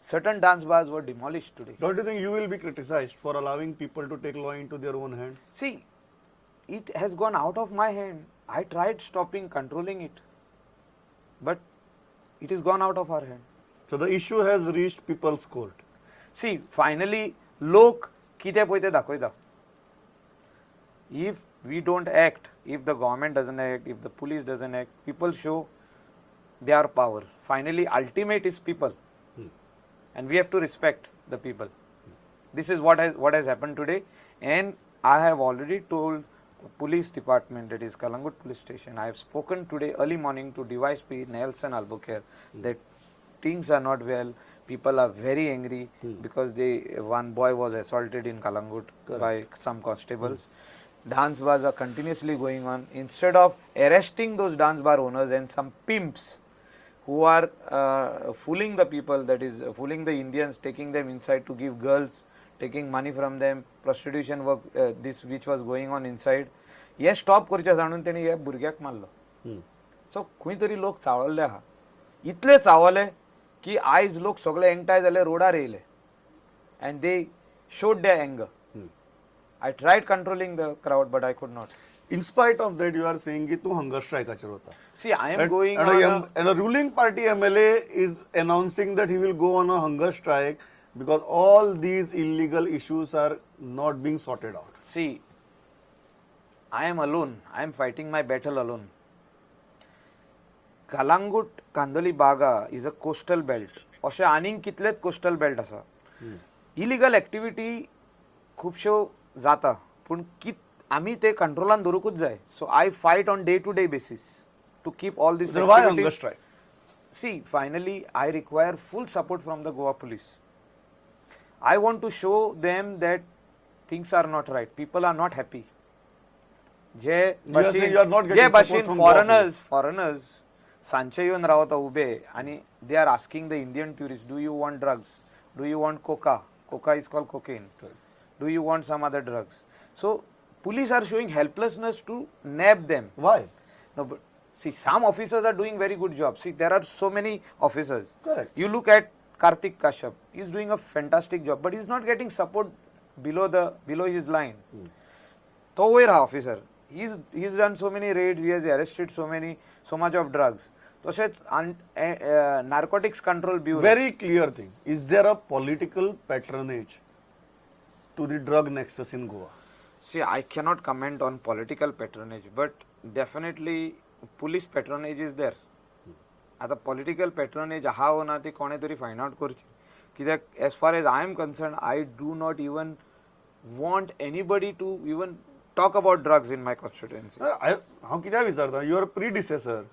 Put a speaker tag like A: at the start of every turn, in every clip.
A: certain dance bars were demolished today.
B: Don't you think you will be criticized for allowing people to take law into their own hands?
A: See, it has gone out of my hand. I tried stopping, controlling it, but it is gone out of our hand.
B: So the issue has reached people's court.
A: See, finally, लोक कितें पळय तें दाखयता. If we don't act, if the government doesn't act, if the police doesn't act, people show their power. Finally, ultimate is people, and we have to respect the people. This is what has happened today, and I have already told the police department, that is Kalangut police station. I have spoken today early morning to DYSP Nelson Albuquerque that things are not well. People are very angry because one boy was assaulted in Kalangut by some constables. Dance bars are continuously going on. Instead of arresting those dance bar owners and some pimps who are fooling the people, that is fooling the Indians, taking them inside to give girls, taking money from them, prostitution work, this which was going on inside, हे stop करचे जाणून तेणी हे भुरग्याक मारलो. सो खंय तरी लोक चावल्ले आहा. इतले चावले की आयज लोक सगळे एकठांय जाले, रोडार येयले, and they showed their anger. I tried controlling the crowd, but I could not.
B: In spite of that, you are saying कि तू hunger strike आचर होता.
A: See, I am going
B: and a ruling party MLA is announcing that he will go on a hunger strike because all these illegal issues are not being sorted out.
A: See, I am alone. I am fighting my battle alone. Kalangut Kandoli Baga is a coastal belt. अशे आनीक कितलेच coastal belt आसा. Illegal activity खूबश्यो जाता, पूण आमी ते कंट्रोलान दवरूंकूच जाय. So I fight on day-to-day basis to keep all this.
B: So why hunger strike?
A: See, finally, I require full support from the Goa police. I want to show them that things are not right. People are not happy.
B: You are saying you are not getting support from
A: foreigners सांचे येऊन रावता ube आणि they are asking the Indian tourists, do you want drugs? Do you want coca? Coca is called cocaine. Do you want some other drugs? So police are showing helplessness to nab them.
B: Why?
A: No, but see, some officers are doing very good job. See, there are so many officers.
B: Correct.
A: You look at Karthik Kashyap. He is doing a fantastic job, but he is not getting support below his line. तो वयर हा officer. He's done so many raids. He has arrested so much of drugs. तशेंच narcotics control bureau.
B: Very clear thing. Is there a political patronage to the drug nexus in Goa?
A: See, I cannot comment on political patronage, but definitely police patronage is there. आता political patronage हा होना ते कोणे तरी find out करची. कित्याक as far as I am concerned, I do not even want anybody to even talk about drugs in my constituency.
B: हांव कित्याक विचारता, your predecessor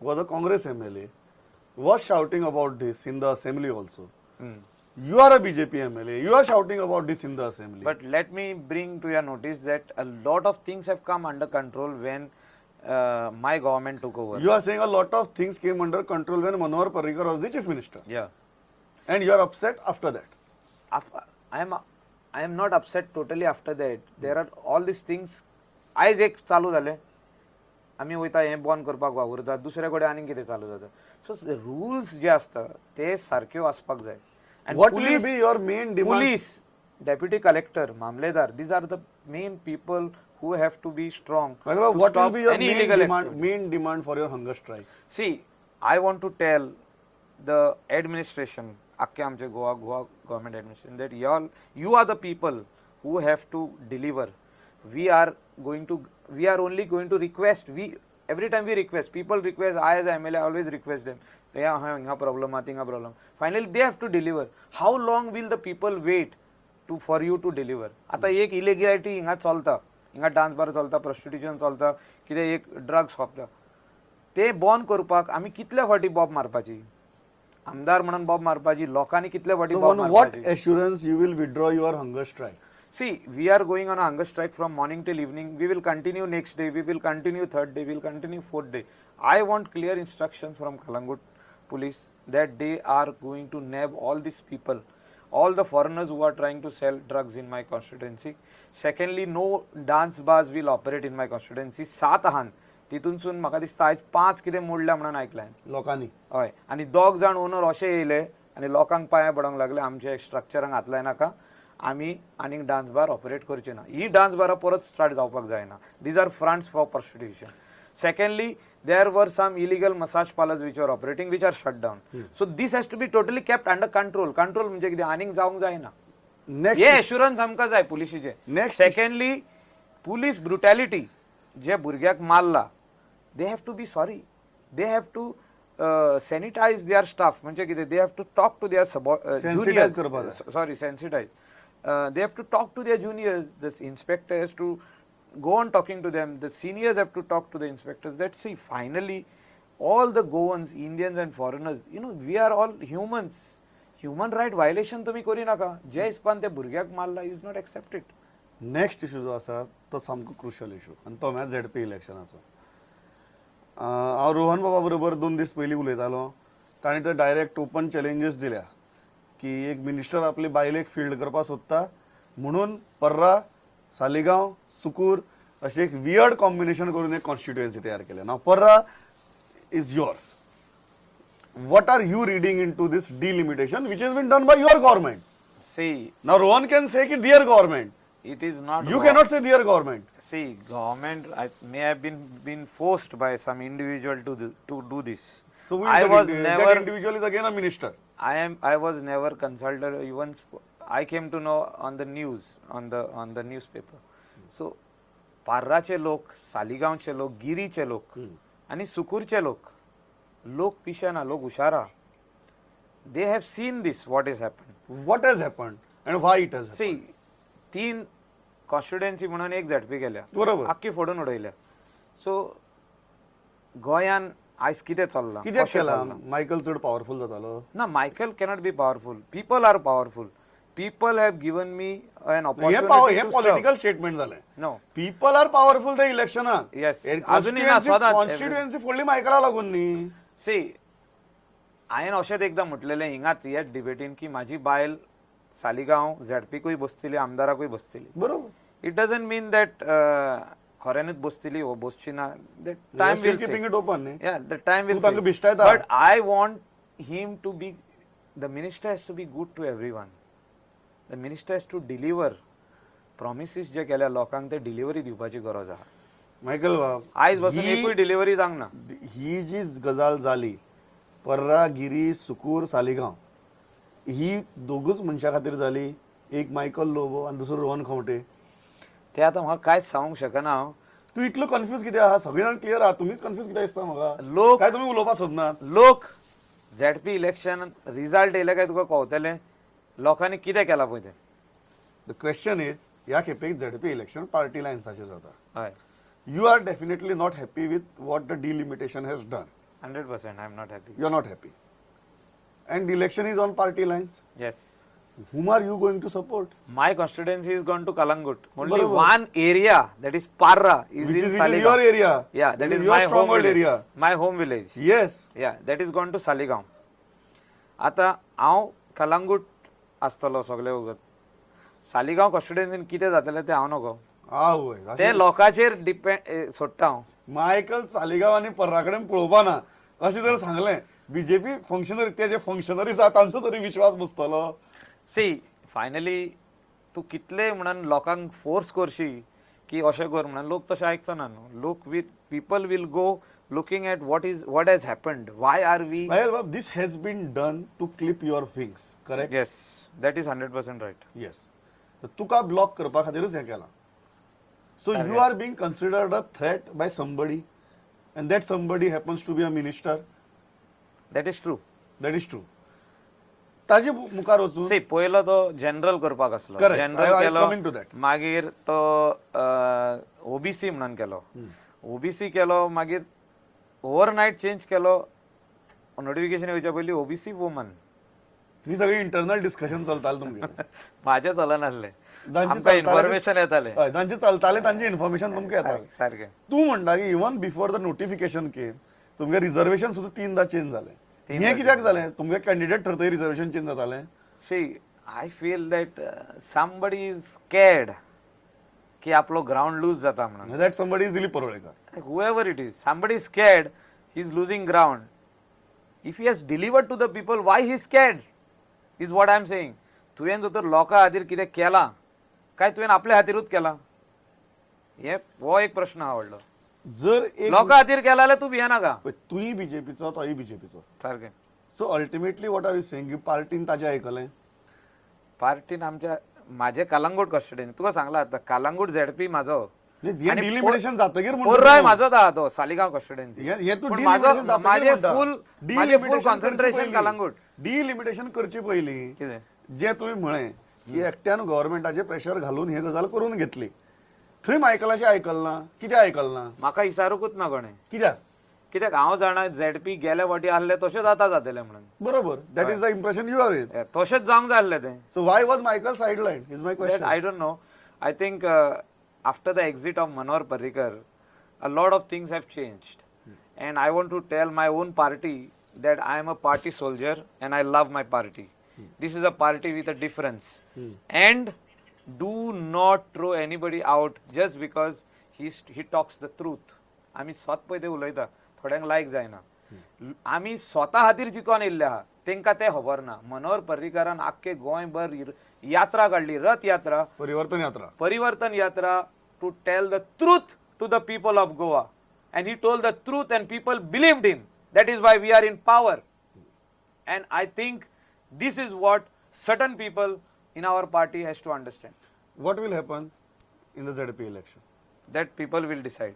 B: was a Congress MLA, was shouting about this in the assembly also. You are a BJP MLA, you are shouting about this in the assembly.
A: But let me bring to your notice that a lot of things have come under control when my government took over.
B: You are saying a lot of things came under control when Manohar Parrikar was the chief minister.
A: Yeah.
B: And you are upset after that.
A: I am not upset totally after that. There are all these things. आयज एक चालू जाले, आमी वयता हें बंद करपाक वावुरता, दुसरे कडेन आनीक कितें चालू जाता. सो रुल्स जे आसता ते सारक्यो आसपाक जाय. And
B: what will be your main demand?
A: Police, deputy collector, mamledar, these are the main people who have to be strong.
B: What will be your
A: main
B: demand for your hunger strike?
A: See, I want to tell the administration, Akke Amche Goa government administration, that you are the people who have to deliver. We are only going to request. Every time we request, people request, I as MLA always request them. Problem. Finally, they have to deliver. How long will the people wait for you to deliver? आता एक illegality हिंगा चलता, हिंगा dance bar चलता, prostitution चलता, कितें एक drugs सोपता. ते बंद करपाक आमी कितले फाटी बॉब मारपाची? आमदार म्हणून बॉब मारपाची, लोकांनी कितले फाटी बॉब मारपाची?
B: So on what assurance you will withdraw your hunger strike?
A: See, we are going on a hunger strike from morning till evening. We will continue next day. We will continue third day. We will continue fourth day. I want clear instructions from Kalangut police that they are going to nab all these people, all the foreigners who are trying to sell drugs in my constituency. Secondly, no dance bars will operate in my constituency. 7 आहान तितूनसून म्हाका दिसता आयज 5 कितें मोडल्या म्हणून आयकलां
B: लोकांनी.
A: हय, आनी दोग जाण ओनर अशे येयले आनी लोकांक पांयां पडोंक लागले आमच्या स्ट्रक्चरांक हात लाय नाका आमी आनीक डान्स बार ऑपरेट करचे ना ही डान्स बारां परत स्टार्ट जावपाक जायना these are fronts for prostitution secondly there were some illegal massage parlors which were operating which are shut down so this has to be totally kept under control म्हणजे कितें आनीक जावंक जायना
B: नेक्स्ट
A: हे assurance आमकां जाय पुलिशीचे
B: Next
A: सेकंडली पुलीस ब्रुटॅलिटी जे भुरग्याक मारला they have to be sorry they have to sanitize their staff म्हणजे कितें they have to talk to their
B: Sensitize करपाक जाय.
A: Sorry sensitize they have to talk to their juniors the inspector has to go on talking to them, the seniors have to talk to the inspectors that see finally all the Goans, Indians and foreigners, you know, we are all humans. Human right violation तुम्ही करी नाका जे हिसपान ते भुरग्याक मारला is not accepted.
B: Next issue जो आसा तो सामको क्रुशल इशू आनी तो म्हळ्यार झेडपी इलेक्शनाचो. हांव रोहन बाबा बरोबर 2 दीस पयलीं उलयतालो ताणें तर डायरेक्ट ओपन चॅलेंजीस दिल्या की एक मिनिस्टर आपली बायलेक फील्ड करपाक सोदता म्हणून पर्रा सालिगांव सुकूर अशें एक वियर्ड कॉम्बिनेशन करून एक कॉन्स्टिट्युएन्सी तयार केल्या. नाव पर्रा is yours. What are you reading into this delimitation which has been done by your government?
A: See,
B: Now Rohan can say कि dear government.
A: it is not
B: You
A: wrong.
B: cannot say dear government.
A: See, government may have been forced by some individual to do this.
B: So who is
A: I
B: that,
A: was
B: that
A: never
B: individual is again a minister.
A: I was never consulted even I came to know on the news on the newspaper. So पार्राचे लोक सालिगांवचे लोक गिरीचे लोक आणि सुकूरचे लोक पिशेना लोक हुशारा they have seen this what has happened.
B: What has happened and why it has happened?
A: See 3 constituency म्हणून एक झडपी केल्या
B: बरोबर.
A: आख्खी फोडून उडयल्या. सो गोंयान आयज कितें चल्लां
B: कित्याक
A: कशें
B: केला
A: चल्लां?
B: मायकल चड पॉवरफुल जातालो.
A: ना Michael cannot be powerful. People are powerful. People have given me an
B: हे
A: opportunity
B: हे
A: to serve.
B: पॉलिटिकल स्टेटमेंट जालें.
A: No.
B: पीपल आर पॉवरफुल त्या इलेक्शनाक.
A: Yes. अजूनही ना, सदांच.
B: कॉन्स्टिट्युएन्सी फोडली मायकला लागून न्ही.
A: See, हांवें अशेंच एकदां म्हटलेलें हिंगाच ह्या डिबेटीन की म्हाजी बायल सालिगांव झेडपीकूय बसतली आमदाराकूय बसतली.
B: बरोबर.
A: इट डजंट मीन दॅट खऱ्यानूच बसतली वो बसची ना. The
B: You are
A: time
B: still
A: will
B: keeping it open न्ही.
A: Yeah, the time will
B: तूं तांकां
A: say.
B: भिश्टायता.
A: But I want him to be, the minister has to be good to everyone. The minister has to deliver. Promises जे केल्या लोकांक ते delivery दिवपाची गरज आहा.
B: Michael बाब
A: आयज बसून एकूय डिलिव्हरी जावंक ना.
B: ही जी गजाल जाली पर्रा गिरी सुकूर सालिगांव ही दोगूच मनशा खातीर जाली. एक मायकल लोबो आनी दुसरो रोहन खंवटे.
A: ते आतां म्हाका कांयच सांगूंक शकना हांव.
B: तू इतलो कन्फ्यूज कित्याक आहा सगळी जाण क्लियर आहा तुम्हीच कन्फ्यूज कित्याक दिसता म्हाका.
A: लोक
B: काय तुम्ही उलोवपाक सोदनात.
A: लोक झेडपी इलेक्शन रिजल्ट येयले काय तुका कळटलें लोकांनी कितें केलां पळय तें.
B: द क्वेश्चन इज ह्या खेपेक झेडपी इलेक्शन पार्टी लायन्साचेर जाता.
A: हय
B: you are definitely not happy with what the delimitation has done.
A: 100% I am not happy.
B: You are not happy and election is on party lines.
A: Yes.
B: whom are you going to support?
A: My constituency is gone to Kalangut. Only
B: Barabar.
A: one area, that is Parra, is
B: Which
A: in
B: is
A: Saligaon.
B: your area.
A: Yeah, that
B: This
A: is
B: your
A: my home
B: stronghold
A: village.
B: area.
A: My home village.
B: Yes.
A: Yeah, that is gone to Saligaon. आता हांव कलंगूट आसतलो सगळे वगत. सालिगांव कॉन्स्टिट्युएन्सीन कितें जातलें तें हांव नगो.
B: आवय.
A: ते लोकांचेर डिपेंड सोडटा हांव.
B: मायकल सालिगांव आनी पर्रा कडेन पळोवपा ना अशें जर सांगलें बीजेपी फंक्शनरी ते जे फंक्शनरीज आहा तांचो तरी विश्वास बसतलो.
A: सी फायनली तूं कितले म्हणून लोकांक फोर्स करशी की अशें कर म्हणून लोक तशें आयकचो ना न्हू. लोक with people will go looking at what has happened, why are we.
B: Well, this has been done to clip your wings, correct?
A: Yes, that is 100% right.
B: Yes. तर तुका ब्लॉक करपा खातीरच हें केलां. So you are being considered a threat by somebody and that somebody happens to be a minister.
A: That is true.
B: That is true. ताजे मुखार वचून
A: सी पयलो तो जनरल करपाक आसलो.
B: Correct. I
A: general
B: was
A: Kelo
B: coming to that.
A: मागीर तो OBC म्हणून केलो. ओबीसी केलो मागीर ओवरनायट चेंज केलो. नोटिफिकेशन येवच्या पयलीं ओबीसी वुमन.
B: ही सगळी इंटरनल डिस्कशन चलतालें तुमगेलें.
A: म्हाजें चलनासलें.
B: जांचे
A: आमकां
B: चलतालें
A: इन्फॉर्मेशन येतालें.
B: हय जांचे चलतालें तांची इन्फॉर्मेशन तुमकां येता.
A: सारकें.
B: तूं म्हणटा की इवन बिफोर द नोटिफिकेशन केम तुमगे रिजर्वेशन सुद्दां 3दा चेंज जालें. हें कित्याक जालें? तुमगे कॅन्डिडेट थरतरी रिजर्वेशन चेंज जातालें.
A: So I feel that somebody is scared की आपलो ग्राउंड लूज जाता म्हणून.
B: That somebody is Dilip Parolekar.
A: Whoever it is, somebody is scared, he is losing ground. If he has delivered to the people, why he is scared? Is what I am saying. तुवें जर तर लोकां खातीर कितें केलां काय तुवें आपल्या खातीरूच केलां, हो एक प्रश्न आहा व्हडलो.
B: जर एक
A: लोकां खातीर केला जाल्यार तूं भियेनाका.
B: तूंय बीजेपीचो तोय बीजेपीचो,
A: सारकें.
B: So ultimately what are you saying, पार्टीन ताजें आयकलें?
A: पार्टीन आमच्या म्हाजे कालांगूट कॉन्स्टिट्युएन्सी तुका सांगला आतां, कालांगूट झेडपी म्हाजो आणि
B: डिलिमिटेशन जातकीर
A: पोर्राय म्हाजोच आहा तो सालिगांव कॉन्स्टिट्युएन्सी.
B: हे तू
A: पूण
B: डिलिमिटेशन
A: माझे फूल कॉन्सन्ट्रेशन कालांगूट.
B: डिलिमिटेशन करचे पयलीं
A: कितें
B: जे तुवें म्हळें की एकट्यान गव्हर्नमेंटाचेर प्रेशर घालून हे गजाल करून घेतली, थंय मायकलाचें आयकल ना, कितें आयकल ना?
A: म्हाका विचारूकूच ना कोणें.
B: कित्याक?
A: कित्याक हांव जाणा झेडपी गेल्या फावटी आहले तशेंच आतां जातलें म्हणून.
B: बरोबर, that is the impression you are in.
A: तशेंच जावंक जाय आसलें तें.
B: So why was Michael sideline is my question.
A: I don't know. I think after the exit of Manohar Parrikar, a lot of things have changed. And I want to tell my own party that I am a party soldier and I love my party. This is a party with a difference. And do not throw anybody out just because he talks the truth. आमी स्वत पळय ते उलयता, थोड्यांक लायक जायना. आमी स्वता खातीर जिखोन येयल्ले आहा, तांकां तें खबर ना. मनोहर पर्रीकारान आख्खे गोंयभर यात्रा काडली, रथ यात्रा, परिवर्तन यात्रा, to tell the truth to the people of Goa. And he told the truth and people believed him. That is why we are in power. And I think this is what certain people in our party has to understand.
B: What will happen in the ZP election?
A: That people will decide.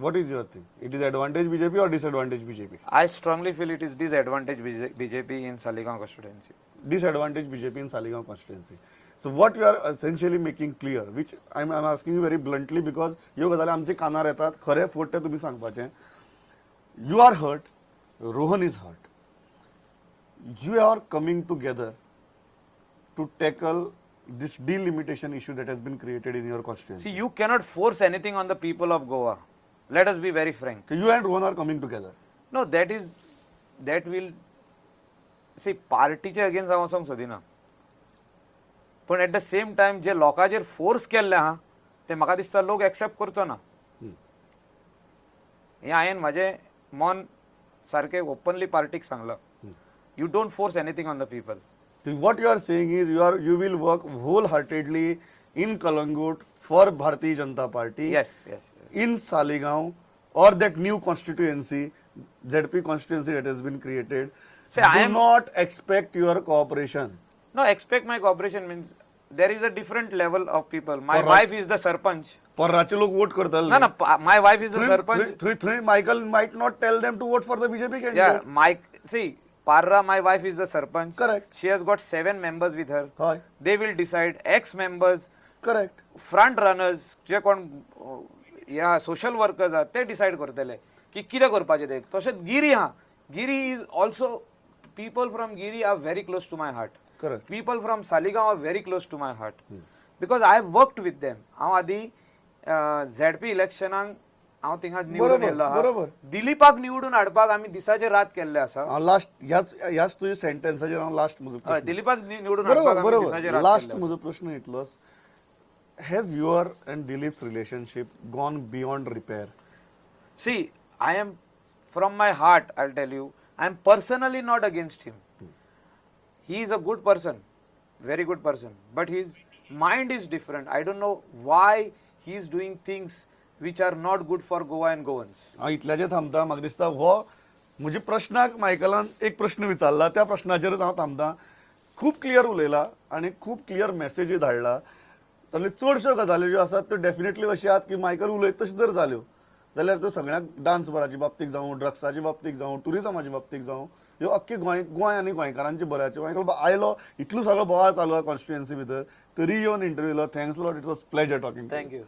B: What is your thing? It is advantage BJP or disadvantage BJP?
A: I strongly feel it is disadvantage BJP in Saligaon constituency.
B: Disadvantage BJP in Saligaon constituency. So what you are essentially making clear, which I'm asking you very bluntly because ह्यो गजाली आमचे कानार येतात, खरे फोट ते तुम्ही सांगपाचें. You are hurt, Rohan is hurt. You are coming together to tackle this delimitation issue that has been created in your constituency.
A: See, you cannot force anything on the people of Goa. Let us be very frank.
B: So you and Rohan are coming together.
A: No, that will, see, पार्टीचे against हांव वचोंक सोदिना. पण at the same time जे लोकांचेर force केल्ले आहा ते म्हाका दिसता लोक एक्सेप्ट करचो ना. हें हांवें म्हाजें मन सारकें ओपनली पार्टीक सांगलां. You don't force anything on the people.
B: So what you are saying is you will work wholeheartedly in Kalangut for Bharatiya Janata Party.
A: Yes.
B: In Saligaon or that new constituency, ZP constituency that has been created.
A: Say,
B: do not expect your cooperation.
A: No, expect my cooperation means there is a different level of people. My wife is the sarpanch.
B: परराचे लोक vote करतले.
A: No, my wife is the sarpanch.
B: थंय Michael might not tell them to vote for the BJP candidate.
A: Yeah, see, Parra, my wife is the sarpanch.
B: Correct.
A: She has got 7 members with her.
B: Hoy.
A: They will decide. Ex-members,
B: Correct.
A: front runners, जे कोण या social workers आहात ते decide करतले की कितें करपाचें तें. तशेंच गिरी आहा. Giri is also, people from Giri are very close to my heart.
B: Correct.
A: People from Saligaon are very close to my heart. Because I have worked with them. हांव आदी ZP इलेक्शनाक हांव थिंगा निवडून येयल्लो आहा. दिलीपाक निवडून हाडपाक आमी दिसाचे रात केल्ले आसा.
B: लास्ट ह्याच तुझ्या सेंटेन्साचेर हांव लास्ट म्हजो प्रश्न.
A: दिलीपाक निवडून हाडपाक आमी दिसाचे
B: बरोबर
A: रात
B: लास्ट
A: केल्ले.
B: म्हजो प्रश्न इतलोच. Has your and Dilip's relationship gone beyond repair?
A: See, I am from my heart, I'll tell you, I am personally not against him. He is a good person, very good person, but his mind is different. I don't know why he is doing things which are not good for Goa and Goans.
B: हांव इतल्याचेर थांबता. म्हाका दिसता हो म्हज्या प्रश्नाक मायकलान एक प्रश्न विचारला, त्या प्रश्नाचेरच हांव थांबता. खूब क्लियर उलयला आनी खूब क्लियर मॅसेजी धाडला. तातूंतल्यो चडश्यो गजाली ज्यो आसात त्यो डेफिनेटली अश्यो आसात की मायकल उलयता तश्यो जर जाल्यो जाल्यार त्यो सगळ्यांक डान्स बाराचे बाबतीत जावं, ड्रग्साचे बाबतीत जावं, टुरिजमाचे बाबतीत जावं, ह्यो अख्खे गोंय आनी गोंयकारांचे बऱ्याचे. मायकल आयलो, इतलो सगळो बोवाळ चालू आहा कॉन्स्टिट्युएन्सी भितर, तरी येवन इंटरव्यू दिलो. Thanks lot, it was pleasure talking.
A: Thank you.